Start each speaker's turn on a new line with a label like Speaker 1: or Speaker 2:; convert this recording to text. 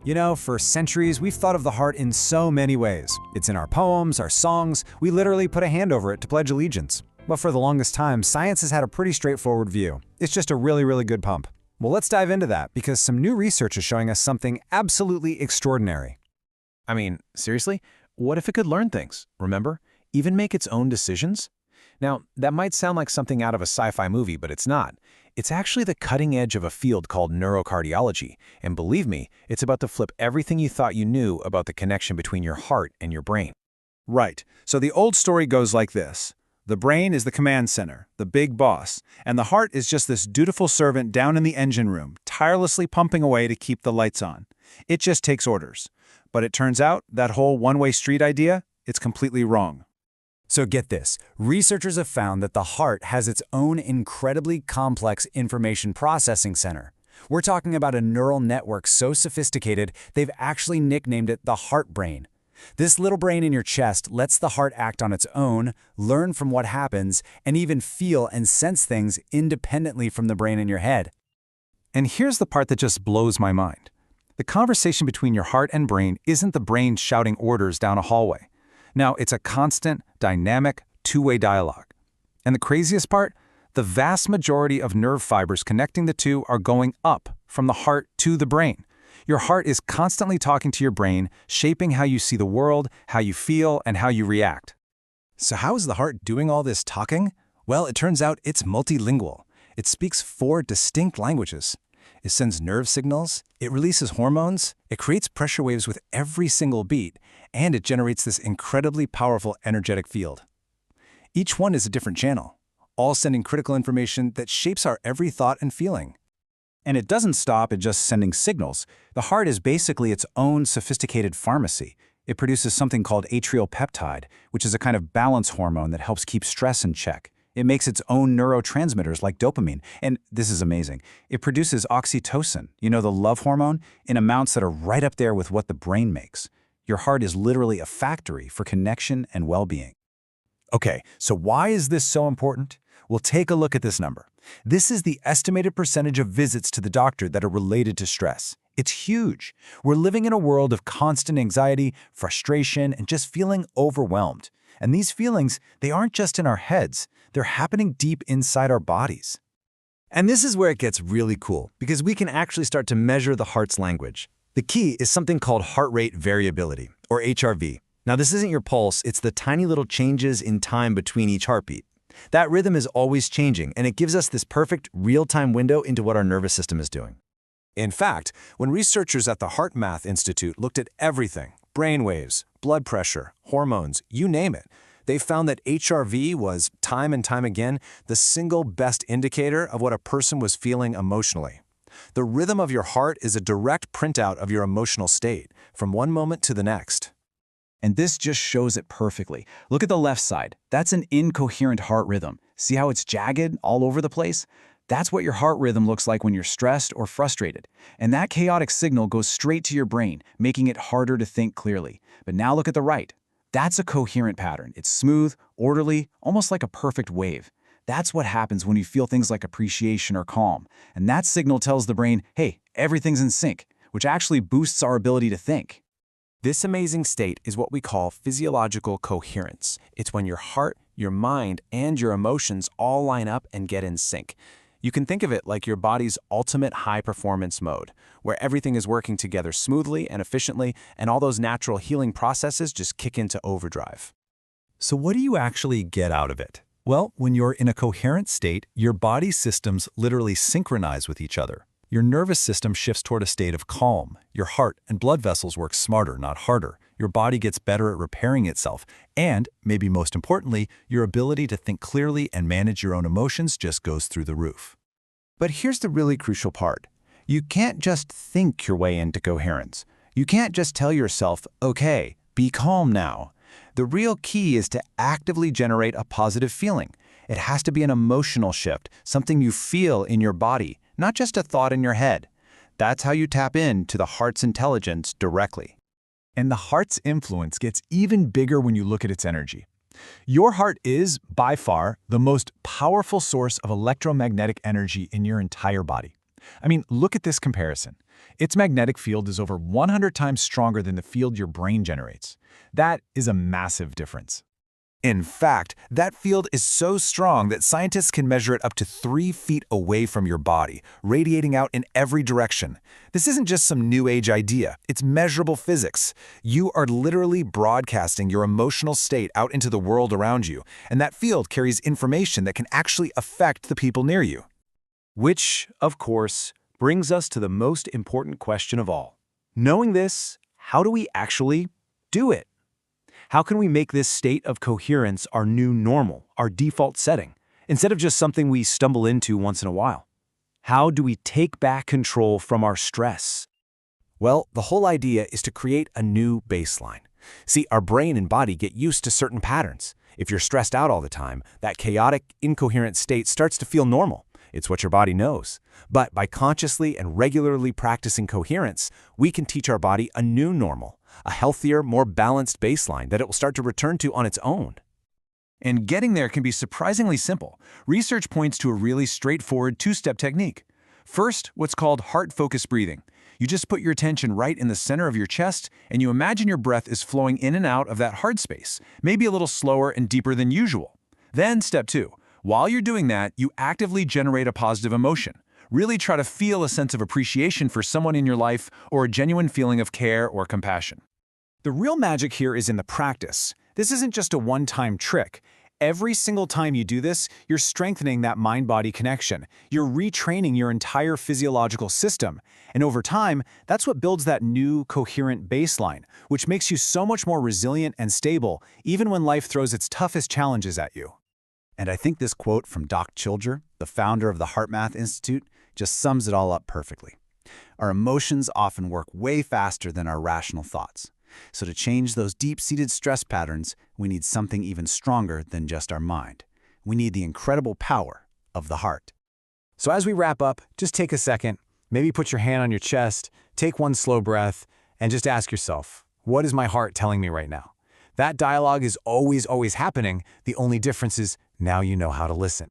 Speaker 1: You know, for centuries, we've thought of the heart in so many ways. It's in our poems, our songs, we literally put a hand over it to pledge allegiance. But for the longest time, science has had a pretty straightforward view. It's just a really good pump. Well, let's dive into that because some new research is showing us something absolutely extraordinary.
Speaker 2: I mean, seriously? What if it could learn things, remember? Even make its own decisions? Now, that might sound like something out of a sci-fi movie, but it's not. It's actually the cutting edge of a field called neurocardiology, and believe me, it's about to flip everything you thought you knew about the connection between your heart and your brain.
Speaker 3: Right. So the old story goes like this. The brain is the command center, the big boss, and the heart is just this dutiful servant down in the engine room, tirelessly pumping away to keep the lights on. It just takes orders. But it turns out that whole one-way street idea, it's completely wrong.
Speaker 1: So get this, researchers have found that the heart has its own incredibly complex information processing center. We're talking about a neural network so sophisticated, they've actually nicknamed it the heart brain. This little brain in your chest lets the heart act on its own, learn from what happens, and even feel and sense things independently from the brain in your head.
Speaker 3: And here's the part that just blows my mind. The conversation between your heart and brain isn't the brain shouting orders down a hallway. Now, it's a constant, dynamic, two-way dialogue. And the craziest part? The vast majority of nerve fibers connecting the two are going up from the heart to the brain. Your heart is constantly talking to your brain, shaping how you see the world, how you feel, and how you react.
Speaker 4: So how is the heart doing all this talking? Well, it turns out it's multilingual. It speaks 4 distinct languages. It sends nerve signals, it releases hormones, it creates pressure waves with every single beat, and it generates this incredibly powerful energetic field. Each one is a different channel, all sending critical information that shapes our every thought and feeling.
Speaker 3: And it doesn't stop at just sending signals. The heart is basically its own sophisticated pharmacy. It produces something called atrial peptide, which is a kind of balance hormone that helps keep stress in check. It makes its own neurotransmitters like dopamine, and this is amazing. It produces oxytocin, you know, the love hormone, in amounts that are right up there with what the brain makes. Your heart is literally a factory for connection and well-being.
Speaker 4: Okay, so why is this so important? Well, take a look at this number. This is the estimated percentage of visits to the doctor that are related to stress. It's huge. We're living in a world of constant anxiety, frustration, and just feeling overwhelmed. And these feelings, they aren't just in our heads. They're happening deep inside our bodies.
Speaker 5: And this is where it gets really cool, because we can actually start to measure the heart's language. The key is something called heart rate variability, or HRV. Now, this isn't your pulse, it's the tiny little changes in time between each heartbeat. That rhythm is always changing, and it gives us this perfect real-time window into what our nervous system is doing. In fact, when researchers at the HeartMath Institute looked at everything, brainwaves, blood pressure, hormones, you name it, they found that HRV was, time and time again, the single best indicator of what a person was feeling emotionally. The rhythm of your heart is a direct printout of your emotional state, from one moment to the next.
Speaker 3: And this just shows it perfectly. Look at the left side. That's an incoherent heart rhythm. See how it's jagged all over the place? That's what your heart rhythm looks like when you're stressed or frustrated. And that chaotic signal goes straight to your brain, making it harder to think clearly. But now look at the right. That's a coherent pattern. It's smooth, orderly, almost like a perfect wave. That's what happens when you feel things like appreciation or calm. And that signal tells the brain, hey, everything's in sync, which actually boosts our ability to think.
Speaker 2: This amazing state is what we call physiological coherence. It's when your heart, your mind, and your emotions all line up and get in sync. You can think of it like your body's ultimate high-performance mode, where everything is working together smoothly and efficiently, and all those natural healing processes just kick into overdrive.
Speaker 4: So what do you actually get out of it? Well, when you're in a coherent state, your body systems literally synchronize with each other. Your nervous system shifts toward a state of calm. Your heart and blood vessels work smarter, not harder. Your body gets better at repairing itself. And, maybe most importantly, your ability to think clearly and manage your own emotions just goes through the roof.
Speaker 3: But here's the really crucial part. You can't just think your way into coherence. You can't just tell yourself, okay, be calm now. The real key is to actively generate a positive feeling. It has to be an emotional shift, something you feel in your body, not just a thought in your head. That's how you tap into the heart's intelligence directly. And the heart's influence gets even bigger when you look at its energy. Your heart is, by far, the most powerful source of electromagnetic energy in your entire body. I mean, look at this comparison. Its magnetic field is over 100 times stronger than the field your brain generates. That is a massive difference.
Speaker 5: In fact, that field is so strong that scientists can measure it up to 3 feet away from your body, radiating out in every direction. This isn't just some new age idea, it's measurable physics. You are literally broadcasting your emotional state out into the world around you, and that field carries information that can actually affect the people near you.
Speaker 2: Which, of course, brings us to the most important question of all. Knowing this, how do we actually do it? How can we make this state of coherence our new normal, our default setting, instead of just something we stumble into once in a while? How do we take back control from our stress?
Speaker 1: Well, the whole idea is to create a new baseline. See, our brain and body get used to certain patterns. If you're stressed out all the time, that chaotic, incoherent state starts to feel normal. It's what your body knows. But by consciously and regularly practicing coherence, we can teach our body a new normal, a healthier, more balanced baseline that it will start to return to on its own.
Speaker 3: And getting there can be surprisingly simple. Research points to a really straightforward 2-step technique. First, what's called heart-focused breathing. You just put your attention right in the center of your chest, and you imagine your breath is flowing in and out of that heart space, maybe a little slower and deeper than usual. Then, step 2. While you're doing that, you actively generate a positive emotion. Really try to feel a sense of appreciation for someone in your life or a genuine feeling of care or compassion.
Speaker 1: The real magic here is in the practice. This isn't just a one-time trick. Every single time you do this, you're strengthening that mind-body connection. You're retraining your entire physiological system. And over time, that's what builds that new, coherent baseline, which makes you so much more resilient and stable, even when life throws its toughest challenges at you. And I think this quote from Doc Chilger, the founder of the HeartMath Institute, just sums it all up perfectly. Our emotions often work way faster than our rational thoughts. So to change those deep-seated stress patterns, we need something even stronger than just our mind. We need the incredible power of the heart. So as we wrap up, just take a second, maybe put your hand on your chest, take one slow breath, and just ask yourself, what is my heart telling me right now? That dialogue is always happening. The only difference is now you know how to listen.